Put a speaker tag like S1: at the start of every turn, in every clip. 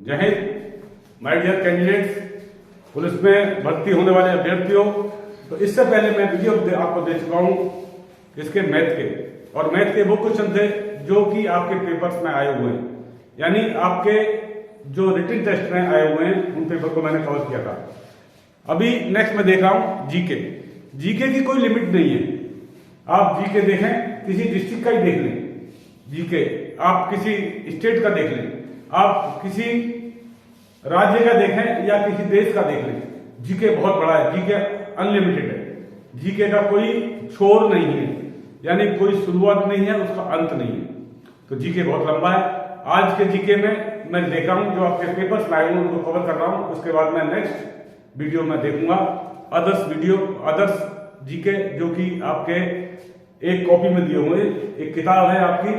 S1: जय हिंद my dear candidates, police में भर्ती होने वाले अभ्यर्थियों। तो इससे पहले मैं वीडियो आपको दे चुका हूं इसके मैथ के, और मैथ के वो क्वेश्चन थे जो कि आपके पेपर्स में आए हुए हैं, यानी आपके जो रिटन टेस्ट में आए हुए हैं उन पेपर को मैंने कवर किया था। अभी नेक्स्ट मैं देख रहा हूं जीके। जीके की कोई लिमिट नहीं है, आप जीके देखें, किसी डिस्ट्रिक्ट का ही देख लें जीके, आप किसी स्टेट का देख लें, आप किसी राज्य का देखें या किसी देश का देख लें, जीके बहुत बड़ा है, जीके अनलिमिटेड है। जीके का कोई छोर नहीं है, यानी कोई शुरुआत नहीं है, उसका अंत नहीं है। तो जीके बहुत लंबा है। आज के जीके में मैं देख रहा हूं जो आपके पेपर्स लाए हुए उनको कवर कर रहा हूं, उसके बाद मैं नेक्स्ट वीडियो में देखूंगा अदर्स जीके जो कि आपके एक कॉपी में दिए हुए। एक किताब है आपकी,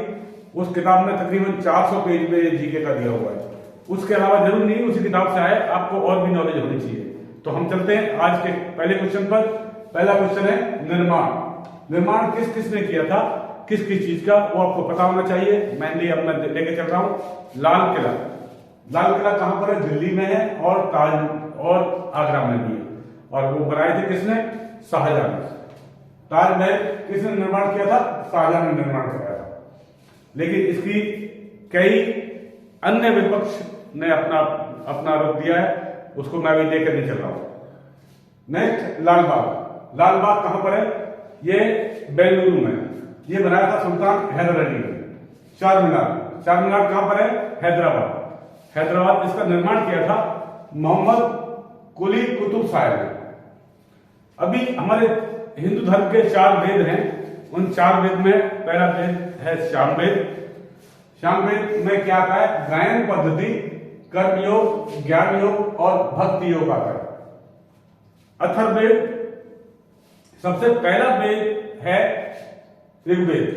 S1: उस किताब में तकरीबन 400 पेज में जीके का दिया हुआ है। उसके अलावा जरूर नहीं उसी किताब से आए, आपको और भी नॉलेज होनी चाहिए। तो हम चलते हैं आज के पहले क्वेश्चन पर। पहला क्वेश्चन है निर्माण किस किसने किया था, किस किस चीज का, वो आपको पता होना चाहिए। मैंने अब मैं लेके चल रहा हूं लाल किला कहां पर है? दिल्ली में है, और ताज और आगरा में भी है। और वो बनाए थे किसने? शाहजहां ने। ताजमहल किसने निर्माण किया था? शाहजहां ने निर्माण कराया था। लेकिन इसकी कई अन्य विपक्ष ने अपना रुख दिया है, उसको मैं अभी लेकर नहीं चल रहा हूं। नेक्स्ट लालबाग कहां पर है? ये बेंगलुरु में। ये बनाया था सुल्तान हैदर अली ने। चारमीनार कहां पर है? हैदराबाद। इसका निर्माण किया था मोहम्मद कुली कुतुब शाह ने। अभी हमारे हिंदू धर्म के 4 वेद हैं, उन 4 वेद में पहला वेद है सामवेद में क्या आता है? गायन पद्धति, कर्मयोग, ज्ञान योग और भक्ति योग आता है। अथर्ववेद सबसे पहला वेद है ऋग्वेद।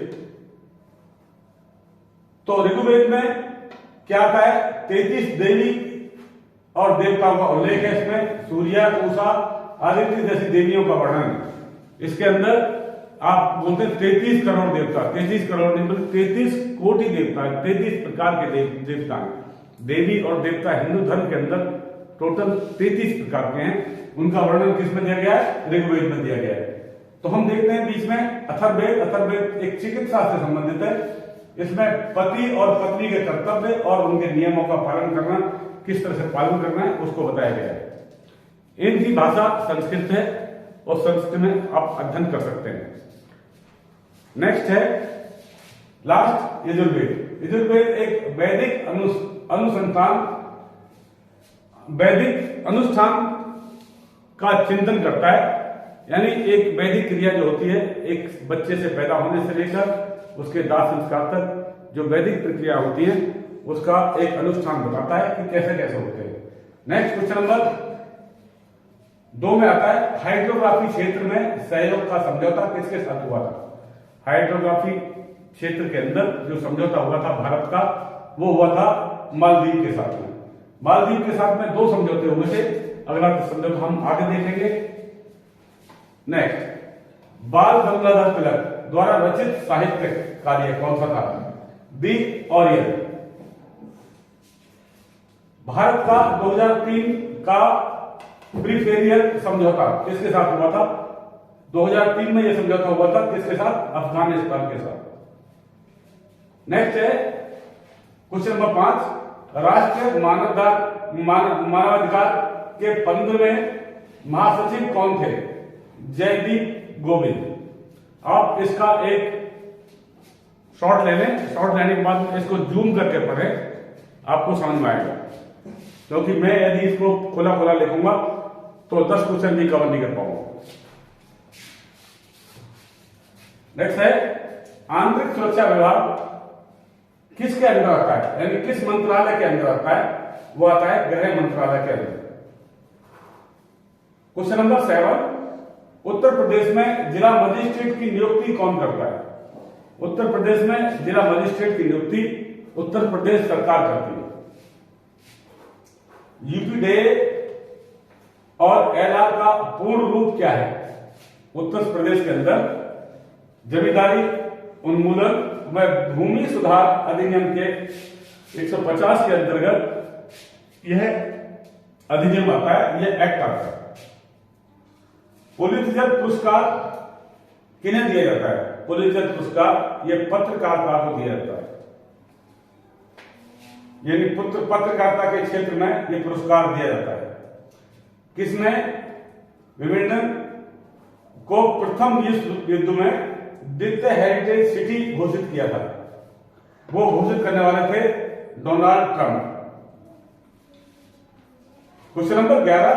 S1: तो ऋग्वेद में क्या आता है? 33 देवी और देवताओं का उल्लेख है इसमें। सूर्य, उषा, आदित्य जैसी देवियों का वर्णन। इसके अंदर आप बोलते हैं 33 करोड़ देवता, 33 करोड़ नहीं बल्कि 33 कोटि देवता, 33 प्रकार के देवता देवी और देवता हिंदू धर्म के अंदर टोटल 33 प्रकार के हैं। उनका वर्णन किसमें दिया गया है? ऋग्वेद में दिया गया है। तो हम देखते हैं बीच में अथर्ववेद एक चिकित्सा से संबंधित है। इसमें पति और पत्नी के कर्तव्य और उनके नियमों का पालन करना, किस तरह से पालन करना है, उसको बताया गया है। इनकी भाषा संस्कृत है और संस्कृत में आप अध्ययन कर सकते हैं। नेक्स्ट है लास्ट यजुर्वेद एक वैदिक अनुष्ठान का चिंतन करता है, यानी एक वैदिक क्रिया जो होती है, एक बच्चे से पैदा होने से लेकर उसके दाह संस्कार तक जो वैदिक प्रक्रिया होती है उसका एक अनुष्ठान बताता है कि कैसे कैसे होते हैं। नेक्स्ट क्वेश्चन नंबर 2 में आता है हाइड्रोग्राफी क्षेत्र में सहयोग का समझौता किसके साथ हुआ था? हाइड्रोग्राफी क्षेत्र के अंदर जो समझौता हुआ था भारत का, वो हुआ था मालदीव के साथ में। मालदीव के साथ में 2 समझौते हुए थे। अगला समझौता हम आगे देखेंगे। नेक्स्ट बाल गंगाधर तिलक द्वारा रचित साहित्य कार्य कौन सा था? दी ऑरियन। भारत का 2003 का प्रीफेरियल समझौता किसके साथ हुआ था? 2003 में यह समझौता हुआ था किसके साथ? अफगानिस्तान के साथ। नेक्स्ट है क्वेश्चन नंबर 5, राष्ट्रीय मानवाधिकार के 15वें महासचिव कौन थे? जयदीप गोविंद। आप इसका एक शॉट ले लें, शॉट लेने के बाद इसको जूम करके पढ़ें, आपको समझ में आएगा। क्योंकि मैं यदि इसको खुला लिखूंगा तो 10 क्वेश्चन भी कवर नहीं कर पाऊंगा। नेक्स्ट है आंतरिक सुरक्षा विभाग किसके अंदर आता है, यानी किस मंत्रालय के अंदर आता है? वो आता है गृह मंत्रालय के अंदर। क्वेश्चन नंबर 7, उत्तर प्रदेश में जिला मजिस्ट्रेट की नियुक्ति कौन करता है? उत्तर प्रदेश में जिला मजिस्ट्रेट की नियुक्ति उत्तर प्रदेश सरकार करती है। यूपीडे और एलआर का पूर्ण रूप क्या है? उत्तर प्रदेश के अंदर जमींदारी उन्मूलन व भूमि सुधार अधिनियम के 150 के अंतर्गत यह अधिनियम आता है, यह एक्ट आता है। पुलित्जर पुरस्कार किन्हें दिया जाता है? पुलित्जर पुरस्कार यह पत्रकारिता को दिया जाता है, यानी पत्रकारिता के क्षेत्र में यह पुरस्कार दिया जाता है। किसने विमेंडन को प्रथम विश्व युद्ध में द्वितीय हेरिटेज सिटी घोषित किया था? वो घोषित करने वाले थे Donald Trump. Question number 11,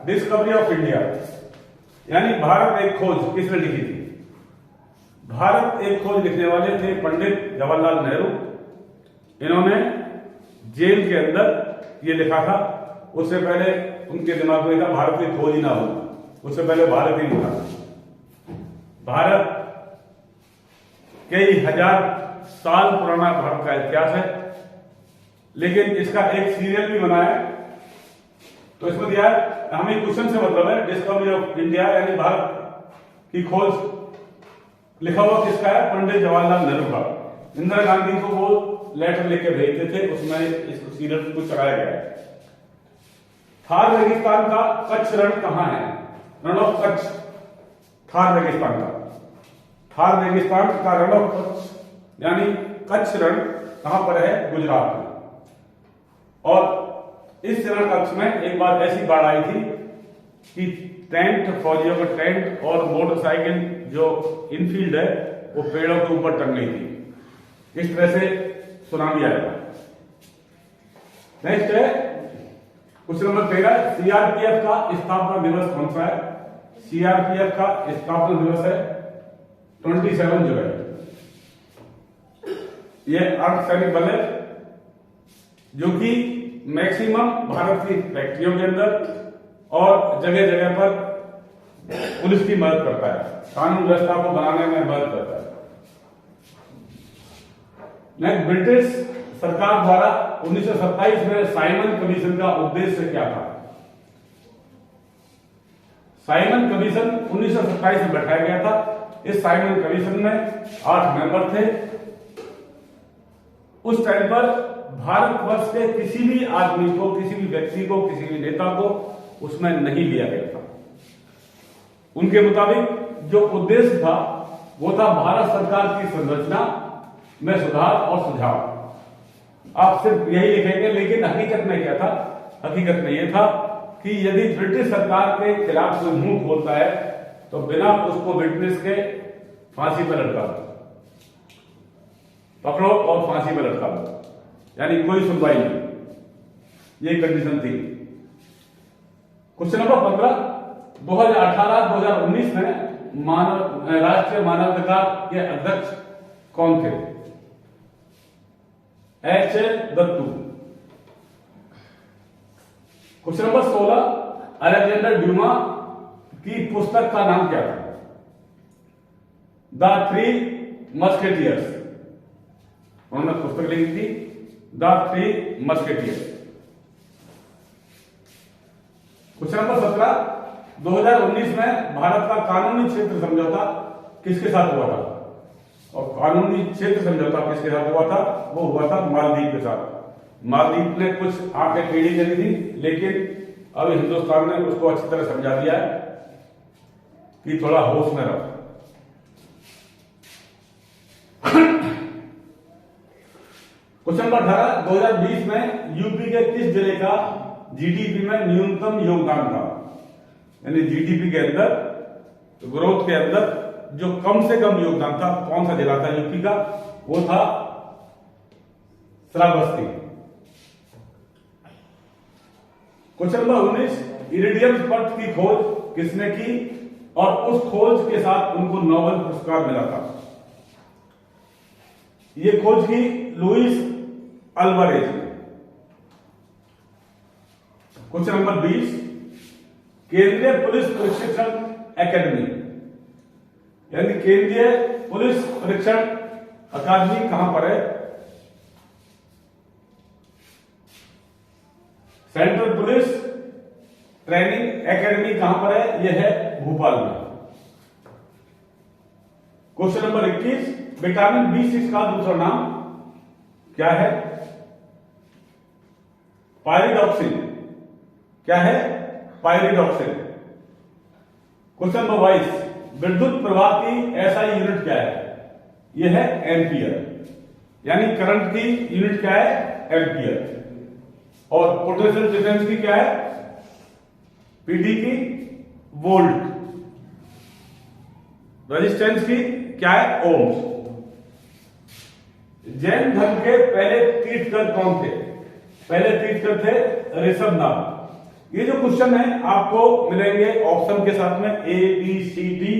S1: discovery of India यानी भारत एक खोज किसने लिखी थी? भारत एक खोज लिखने वाले थे पंडित जवाहरलाल नेहरू। इन्होंने जेल के अंदर ये लिखा था। उससे पहले उनके दिमाग में था भारत की खोज ही ना हो, उससे पहले भारत ही नहीं था। भारत कई हजार साल पुराना भारत का इतिहास है, लेकिन इसका एक सीरियल भी बना है। तो इसमें दिया है, हमें क्वेश्चन से मतलब है डिस्कवरी ऑफ इंडिया यानी भारत की खोज लिखा हुआ किसका है? पंडित जवाहरलाल नेहरू का। इंदिरा गांधी को वो लेटर लेके भेजते थे, उसमें इस सीरियल को चलाया गया है। थार रेगिस्तान का कच्छ रण कहां है? रण ऑफ कच्छ, थार रेगिस्तान का। थार रेगिस्तान का रण ऑफ कच्छ यानी कच्छ रण कहां पर है? गुजरात में। और इस रण कच्छ में एक बार ऐसी बाढ़ आई थी कि टेंट, फौजियों का टेंट और मोटरसाइकिल जो इनफील्ड है वो पेड़ों के ऊपर टंग गई थी। इस तरह से सुनामी आया था। नेक्स्ट है क्वेश्चन नंबर 13, सीआरपीएफ का स्थापना दिवस कौन सा है? सीआरपीएफ का स्थापना दिवस है 27 जुलाई। यह अर्धसैनिक बल है जो कि मैक्सिमम भारत की फैक्ट्रियों के अंदर और जगह जगह पर पुलिस की मदद करता है, कानून व्यवस्था को बनाने में मदद करता है। नेक्स्ट, ब्रिटिश सरकार द्वारा 1927 में साइमन कमीशन का उद्देश्य क्या था? साइमन कमीशन 1927 में बैठाया गया था। इस साइमन कमीशन में 8 मेंबर थे। उस टाइम पर भारतवर्ष के किसी भी आदमी को, किसी भी व्यक्ति को, किसी भी नेता को उसमें नहीं लिया गया था। उनके मुताबिक जो उद्देश्य था वो था भारत सरकार की संरचना में सुधार और सुझाव। आप सिर्फ यही लिखेंगे, लेकिन हकीकत में क्या था? हकीकत में यह था कि यदि ब्रिटिश सरकार के खिलाफ कोई मुंह खोलता है तो बिना उसको ब्रिटिश के फांसी पर लटका दो, पकड़ो और फांसी पर लटका दो, यानी कोई सुनवाई नहीं। ये कंडीशन थी। क्वेश्चन नंबर 15, 2018-2019 में राष्ट्रीय मानवाधिकार के अध्यक्ष कौन थे? H A. Dattu. Question number 16, Alexander Dumas की पुस्तक का नाम क्या था? The Three Musketeers. उन्होंने पुस्तक लिखी थी the Three Musketeers. Question number 17, 2019 में भारत का कानूनी क्षेत्र समझौता किसके साथ हुआ था? और कानूनी क्षेत्र समझौता किसके साथ हुआ था? वो हुआ था मालदीव के साथ। मालदीव ने कुछ आंखें टेढ़ी करी थी, लेकिन अब हिंदुस्तान ने उसको अच्छी तरह समझा दिया है कि थोड़ा होश में रहो। क्वेश्चन नंबर 18, 2020 में यूपी के किस जिले का जीडीपी में न्यूनतम योगदान था? यानी जीडीपी के अंदर, ग्रोथ के अंदर जो कम से कम योगदान था, कौन सा जिला था यूपी का? वो था Shravasti. Question number 19, iridium spot की खोज किसने की और उस खोज के साथ उनको नोबेल पुरस्कार मिला था? ये खोज की लुइस अल्वारेज ने। क्वेश्चन नंबर 20, केंद्रीय पुलिस प्रशिक्षण एकेडमी यानी केंद्रीय पुलिस प्रशिक्षण अकादमी कहां पर है? सेंट्रल पुलिस ट्रेनिंग एकेडमी कहां पर है? यह है भोपाल में। क्वेश्चन नंबर 21, विटामिन B6 का दूसरा नाम क्या है? पायरिडॉक्सिन क्या है? पायरिडॉक्सिन। क्वेश्चन नंबर 22, विद्युत प्रवाह की एसआई यूनिट क्या है? यह है एम्पियर, यानी करंट की यूनिट क्या है? एम्पियर। और पोटेंशियल डिफरेंस की क्या है? पीडी की वोल्ट। रेजिस्टेंस की क्या है? ओम्स। जैन धर्म के पहले तीर्थकर कौन थे? पहले तीर्थकर थे ऋषभनाथ। ये जो क्वेश्चन है आपको मिलेंगे ऑप्शन के साथ में ए बी सी डी,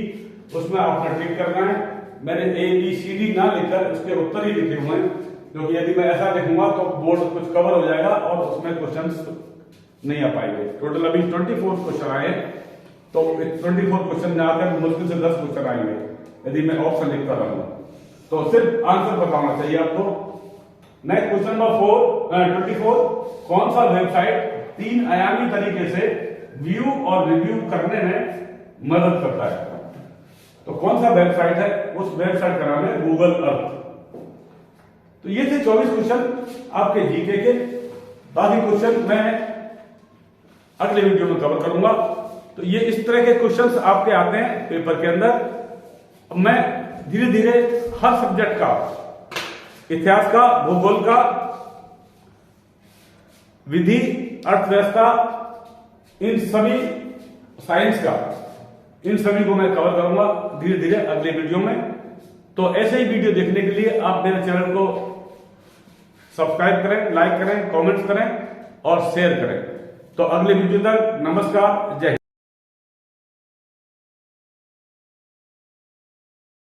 S1: उसमें आपने टिक करना है। मैंने ए बी सी डी ना लिखकर उसके उत्तर ही लिखे हुए हैं, क्योंकि यदि मैं ऐसा लिखूंगा तो बोर्ड कुछ कवर हो जाएगा और उसमें क्वेश्चंस नहीं आ पाएंगे। टोटल अभी 24 क्वेश्चन आए, तो 24 क्वेश्चन में आकर मुश्किल से 10 क्वेश्चन आएंगे यदि मैं ऑप्शन लिखता रहूंगा। तो सिर्फ आंसर बताना चाहिए आपको। नेक्स्ट क्वेश्चन नंबर 24, कौन सा वेबसाइट 3 आयामी तरीके से व्यू और रिव्यू करने में मदद करता है? तो कौन सा वेबसाइट है? उस वेबसाइट का नाम है गूगल अर्थ। तो ये थे 24 क्वेश्चन आपके जीके के। बाकी क्वेश्चन मैं अगले वीडियो में कवर करूंगा। तो ये इस तरह के क्वेश्चंस आपके आते हैं पेपर के अंदर। मैं धीरे धीरे हर सब्जेक्ट का, इतिहास का, भूगोल का, विधि, अर्थव्यवस्था, इन सभी साइंस का, इन सभी को मैं कवर करूंगा धीरे धीरे अगले वीडियो में। तो ऐसे ही वीडियो देखने के लिए आप मेरे चैनल को सब्सक्राइब करें, लाइक करें, कमेंट्स करें और शेयर करें। तो अगले वीडियो तक नमस्कार, जय हिंद।